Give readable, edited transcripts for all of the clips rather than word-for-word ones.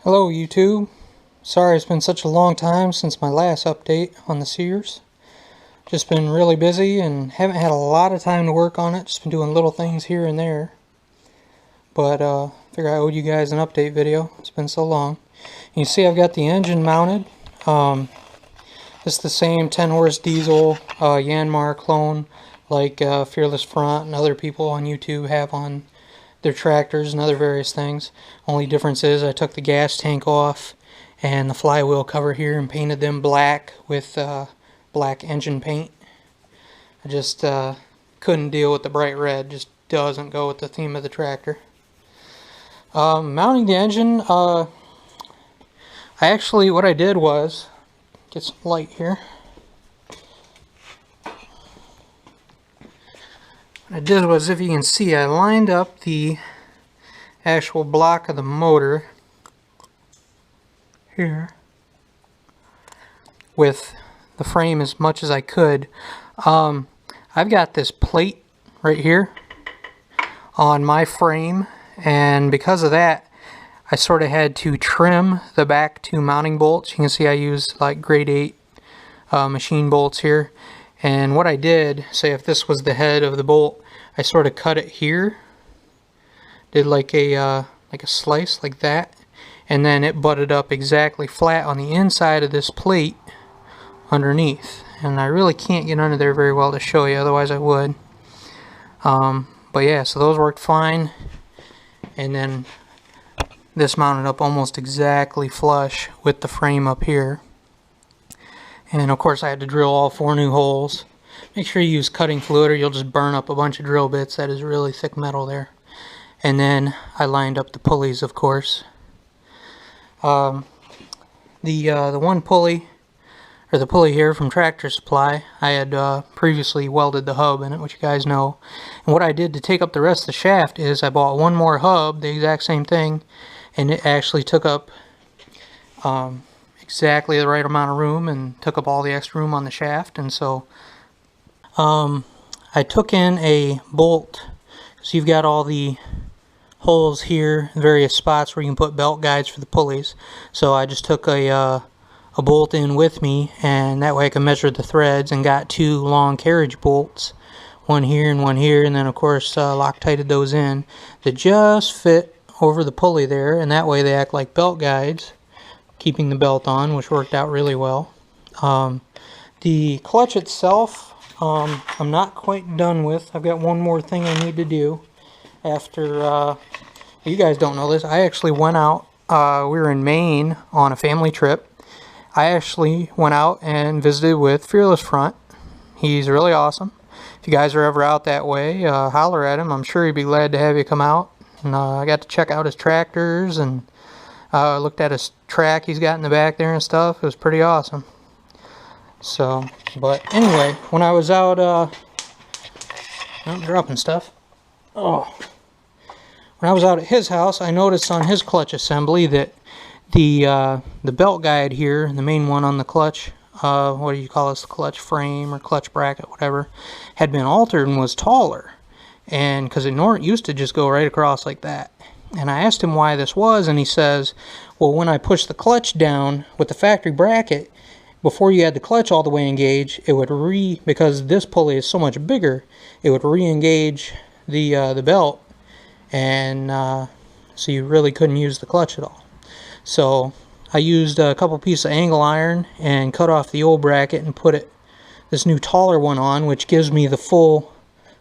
Hello YouTube. Sorry it's been such a long time since my last update on the Sears. Just been really busy and haven't had a lot of time to work on it. Just been doing little things here and there. But figure I owed you guys an update video. It's been so long. You can see I've got the engine mounted. It's the same 10 horse diesel Yanmar clone like Fearless Front and other people on YouTube have on their tractors and other various things. Only difference is I took the gas tank off and the flywheel cover here and painted them black with black engine paint. I just couldn't deal with the bright red. Just doesn't go with the theme of the tractor. Mounting the engine, what I did was get some light here. What I did was, if you can see, I lined up the actual block of the motor here with the frame as much as I could. I've got this plate right here on my frame, and because of that I sort of had to trim the back two mounting bolts. You can see I used like grade 8 machine bolts here. And what I did, say if this was the head of the bolt, I sort of cut it here, did like a slice like that, and then it butted up exactly flat on the inside of this plate underneath. And I really can't get under there very well to show you, otherwise I would. But yeah, so those worked fine, and then this mounted up almost exactly flush with the frame up here. And of course I had to drill all 4 new holes. Make sure you use cutting fluid or you'll just burn up a bunch of drill bits. That is really thick metal there. And then I lined up the pulleys, of course. The one pulley, or the pulley here from Tractor Supply, I had previously welded the hub in it, which you guys know. And what I did to take up the rest of the shaft is I bought one more hub, the exact same thing, and it actually took up exactly the right amount of room and took up all the extra room on the shaft. And so I took in a bolt, so you've got all the holes here, various spots where you can put belt guides for the pulleys. So I just took a bolt in with me, and that way I can measure the threads, and got 2 long carriage bolts, one here and one here, and then of course Loctited those in that just fit over the pulley there, and that way they act like belt guides, keeping the belt on, which worked out really well. The clutch itself, I'm not quite done with. I've got one more thing I need to do after, you guys don't know this, I actually went out, we were in Maine on a family trip. I actually went out and visited with Fearless Front. He's really awesome. If you guys are ever out that way, holler at him. I'm sure he'd be glad to have you come out. And I got to check out his tractors and looked at his track he's got in the back there and stuff. It was pretty awesome. So, but anyway, when I was out, I'm dropping stuff. Oh, when I was out at his house, I noticed on his clutch assembly that the belt guide here, the main one on the clutch, what do you call this, the clutch frame or clutch bracket, whatever, had been altered and was taller. And because it used to just go right across like that. And I asked him why this was, and he says, well, when I push the clutch down with the factory bracket, before you had the clutch all the way engaged, it would because this pulley is so much bigger, it would re-engage the belt, and so you really couldn't use the clutch at all. So I used a couple pieces of angle iron and cut off the old bracket and put this new taller one on, which gives me the full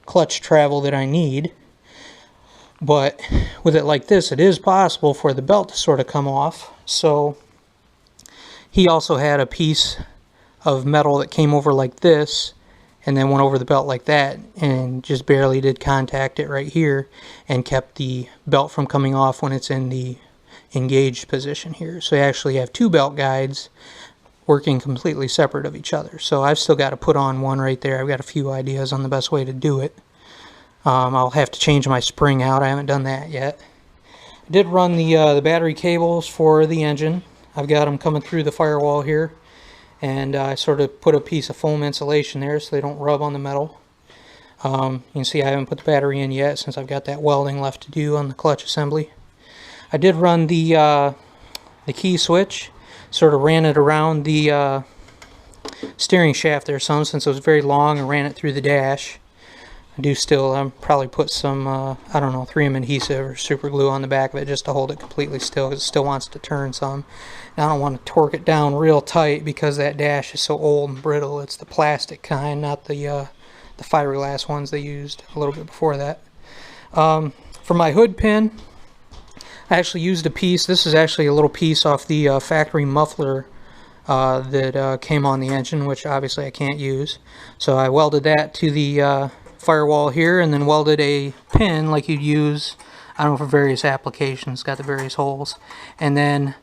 clutch travel that I need. But with it like this, it is possible for the belt to sort of come off. So he also had a piece of metal that came over like this and then went over the belt like that, and just barely did contact it right here and kept the belt from coming off when it's in the engaged position here. So you actually have 2 belt guides working completely separate of each other. So I've still got to put on one right there. I've got a few ideas on the best way to do it. I'll have to change my spring out. I haven't done that yet. I did run the battery cables for the engine. I've got them coming through the firewall here, and I sort of put a piece of foam insulation there so they don't rub on the metal. You can see I haven't put the battery in yet since I've got that welding left to do on the clutch assembly. I did run the the key switch, sort of ran it around the steering shaft there some, since it was very long, and ran it through the dash. I do still probably put some, I don't know, 3M adhesive or super glue on the back of it just to hold it completely still, because it still wants to turn some. Now I don't want to torque it down real tight because that dash is so old and brittle. It's the plastic kind, not the fiberglass ones they used a little bit before that. For my hood pin, I actually used a piece. This is actually a little piece off the factory muffler that came on the engine, which obviously I can't use. So I welded that to the firewall here, and then welded a pin like you'd use, I don't know, for various applications. Got the various holes. And then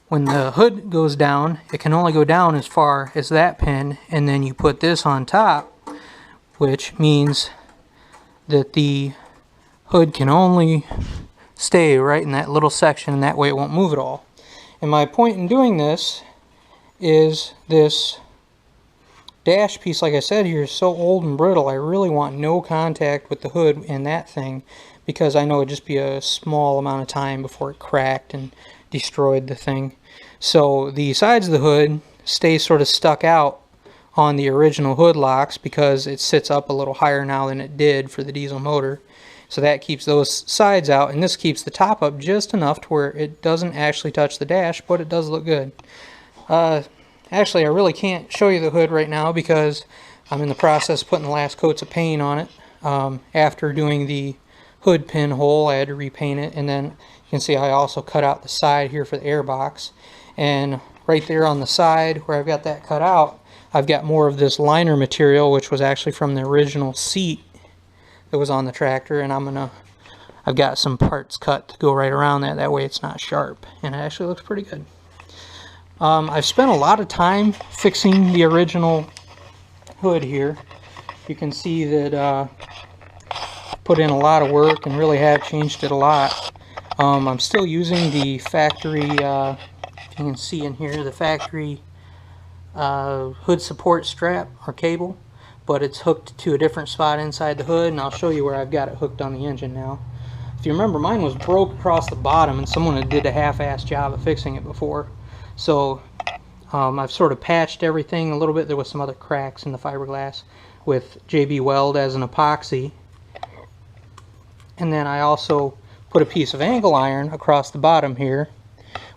when the hood goes down, it can only go down as far as that pin, and then you put this on top, which means that the hood can only stay right in that little section, and that way it won't move at all. And my point in doing this is this dash piece, like I said here, is so old and brittle. I really want no contact with the hood and that thing, because I know it'd just be a small amount of time before it cracked and destroyed the thing. So the sides of the hood stay sort of stuck out on the original hood locks because it sits up a little higher now than it did for the diesel motor. So that keeps those sides out, and this keeps the top up just enough to where it doesn't actually touch the dash, but it does look good. Actually, I really can't show you the hood right now because I'm in the process of putting the last coats of paint on it. After doing the hood pin hole, I had to repaint it, and then you can see I also cut out the side here for the air box. And right there on the side where I've got that cut out, I've got more of this liner material, which was actually from the original seat that was on the tractor, and I've got some parts cut to go right around that. That way it's not sharp, and it actually looks pretty good. I've spent a lot of time fixing the original hood here. You can see that put in a lot of work and really have changed it a lot. I'm still using the factory, if you can see in here, the factory hood support strap or cable, but it's hooked to a different spot inside the hood, and I'll show you where I've got it hooked on the engine now. If you remember, mine was broke across the bottom, and someone had did a half-assed job of fixing it before. So I've sort of patched everything a little bit. There was some other cracks in the fiberglass with JB Weld as an epoxy. And then I also put a piece of angle iron across the bottom here,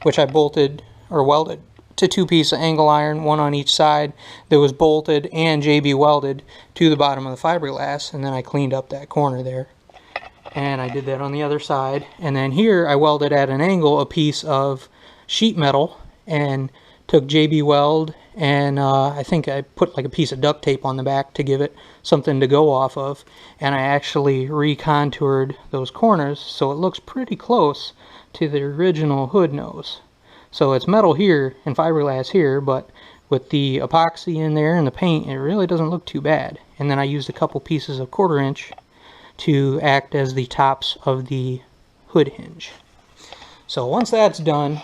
which I bolted or welded to 2 pieces of angle iron, one on each side, that was bolted and JB welded to the bottom of the fiberglass. And then I cleaned up that corner there. And I did that on the other side. And then here I welded at an angle a piece of sheet metal and took JB Weld, and I think I put like a piece of duct tape on the back to give it something to go off of, and I actually recontoured those corners so it looks pretty close to the original hood nose. So it's metal here and fiberglass here, but with the epoxy in there and the paint, it really doesn't look too bad. And then I used a couple pieces of 1/4 inch to act as the tops of the hood hinge. So once that's done,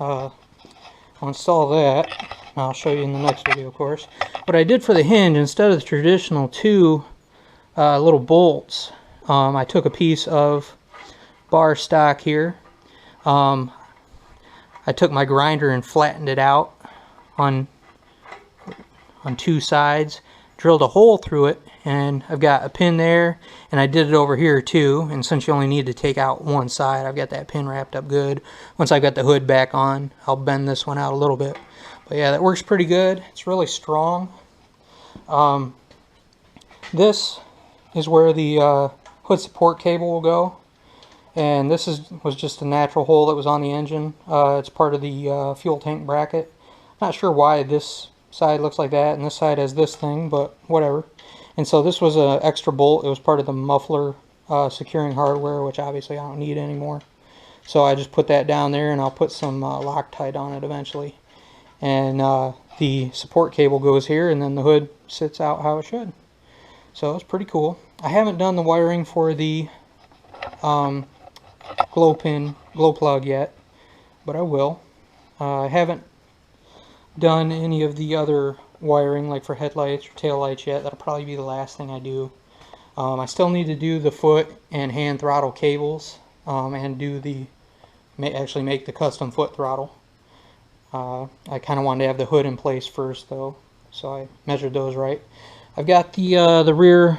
I'll install that. I'll show you in the next video, of course. What I did for the hinge, instead of the traditional 2 little bolts, I took a piece of bar stock here. I took my grinder and flattened it out on 2 sides, drilled a hole through it, and I've got a pin there, and I did it over here too. And since you only need to take out one side, I've got that pin wrapped up good. Once I got the hood back on, I'll bend this one out a little bit. But yeah, that works pretty good. It's really strong. This is where the hood support cable will go, and this was just a natural hole that was on the engine. It's part of the fuel tank bracket. Not sure why this side looks like that and this side has this thing, but whatever. And so this was an extra bolt. It was part of the muffler securing hardware, which obviously I don't need anymore. So I just put that down there, and I'll put some Loctite on it eventually. And the support cable goes here, and then the hood sits out how it should. So it's pretty cool. I haven't done the wiring for the glow plug yet, but I will. I haven't done any of the other wiring, like for headlights or tail lights yet. That'll probably be the last thing I do. I still need to do the foot and hand throttle cables, and do actually make the custom foot throttle. I kind of wanted to have the hood in place first though, so I measured those right. I've got the rear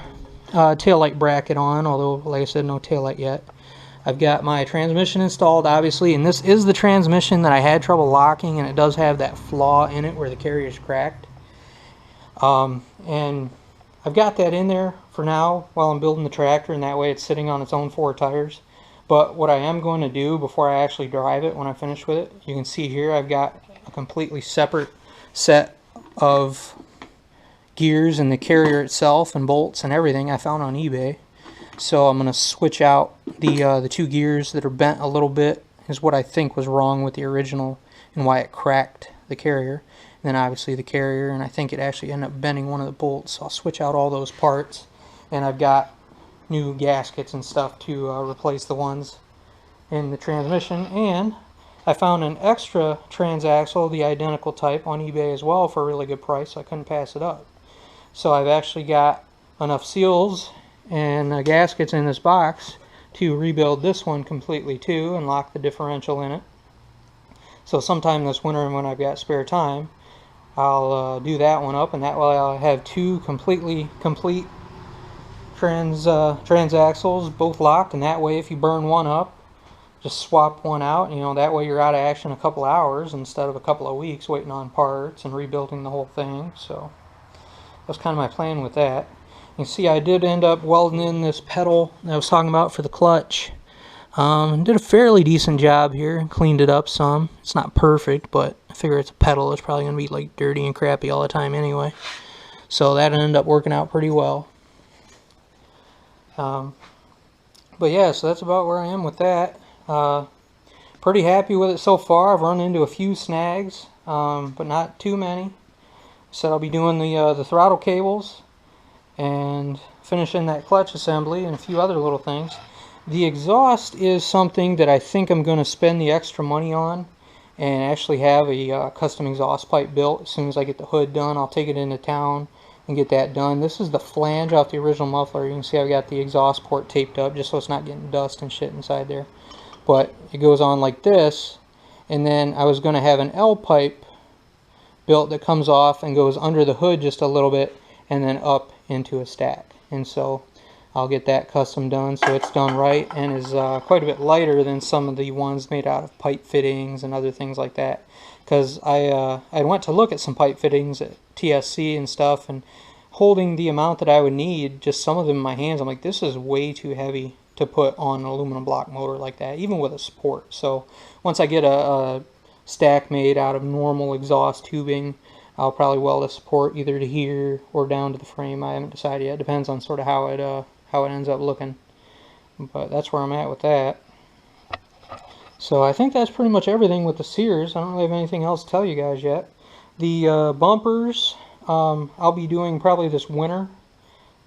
taillight bracket on, although like I said, no taillight yet. I've got my transmission installed, obviously, and this is the transmission that I had trouble locking, and it does have that flaw in it where the carrier's cracked. And I've got that in there for now while I'm building the tractor, and that way it's sitting on its own 4 tires. But what I am going to do before I actually drive it, when I finish with it, you can see here I've got a completely separate set of gears in the carrier itself and bolts and everything I found on eBay. So I'm going to switch out the 2 gears that are bent a little bit, is what I think was wrong with the original and why it cracked the carrier. And then obviously the carrier, and I think it actually ended up bending one of the bolts. So I'll switch out all those parts, and I've got new gaskets and stuff to replace the ones in the transmission. And I found an extra transaxle, the identical type, on eBay as well for a really good price, so I couldn't pass it up. So I've actually got enough seals and gaskets in this box to rebuild this one completely too and lock the differential in it. So sometime this winter, when I've got spare time, I'll do that one up, and that way I'll have 2 completely complete transaxles, both locked, and that way if you burn one up, just swap one out. You know, that way you're out of action a couple hours instead of a couple of weeks waiting on parts and rebuilding the whole thing. So that's kind of my plan with that. You can see I did end up welding in this pedal that I was talking about for the clutch. Did a fairly decent job here, cleaned it up some. It's not perfect, but I figure it's a pedal. It's probably going to be like dirty and crappy all the time anyway. So that ended up working out pretty well. But yeah, so that's about where I am with that. Pretty happy with it so far. I've run into a few snags, but not too many. So I'll be doing the throttle cables and finishing that clutch assembly and a few other little things. The exhaust is something that I think I'm going to spend the extra money on and actually have a custom exhaust pipe built. As soon as I get the hood done, I'll take it into town and get that done. This is the flange off the original muffler. You can see I've got the exhaust port taped up just so it's not getting dust and shit inside there. But it goes on like this, and then I was going to have an L pipe built that comes off and goes under the hood just a little bit and then up into a stack. And so I'll get that custom done so it's done right, and is quite a bit lighter than some of the ones made out of pipe fittings and other things like that. Because I went to look at some pipe fittings at TSC and stuff, and holding the amount that I would need, just some of them in my hands, I'm like, this is way too heavy to put on an aluminum block motor like that, even with a support. So once I get a stack made out of normal exhaust tubing, I'll probably weld a support either to here or down to the frame. I haven't decided yet. It depends on sort of how it ends up looking. But that's where I'm at with that. So I think that's pretty much everything with the Sears. I don't really have anything else to tell you guys yet. The bumpers I'll be doing probably this winter.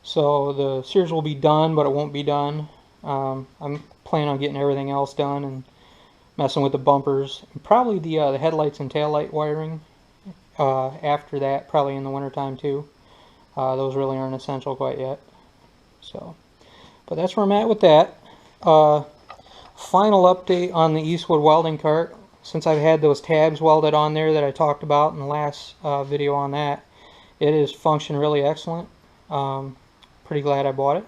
So the Sears will be done, but it won't be done. I'm planning on getting everything else done and messing with the bumpers. And probably the headlights and taillight wiring after that, probably in the wintertime too. Those really aren't essential quite yet. So, but that's where I'm at with that. Final update on the Eastwood welding cart. Since I've had those tabs welded on there that I talked about in the last video on that, it has functioned really excellent. Pretty glad I bought it.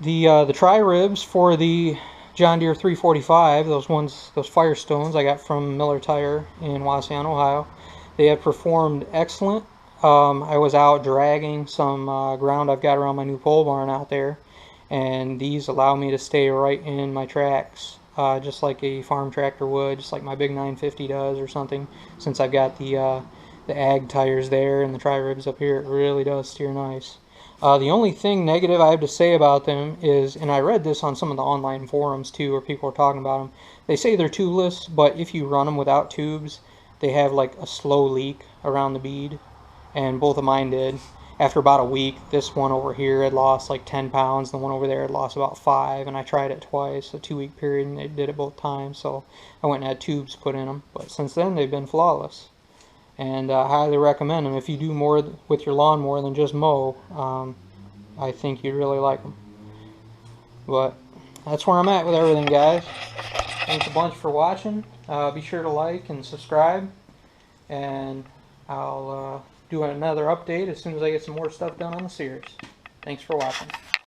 The tri-ribs for the John Deere 345, those Firestones I got from Miller Tire in Waseon, Ohio, they have performed excellent. I was out dragging some ground I've got around my new pole barn out there, and these allow me to stay right in my tracks, just like a farm tractor would, just like my big 950 does or something. Since I've got the ag tires there and the tri-ribs up here, it really does steer nice. The only thing negative I have to say about them is, and I read this on some of the online forums too, where people are talking about them, they say they're tubeless, but if you run them without tubes, they have like a slow leak around the bead, and both of mine did. After about a week, this one over here had lost like 10 pounds, the one over there had lost about 5, and I tried it twice, a 2-week period, and they did it both times, so I went and had tubes put in them. But since then, they've been flawless. And I highly recommend them. If you do more with your lawnmower than just mow, I think you'd really like them. But that's where I'm at with everything, guys. Thanks a bunch for watching. Be sure to like and subscribe, and I'll do another update as soon as I get some more stuff done on the Sears. Thanks for watching.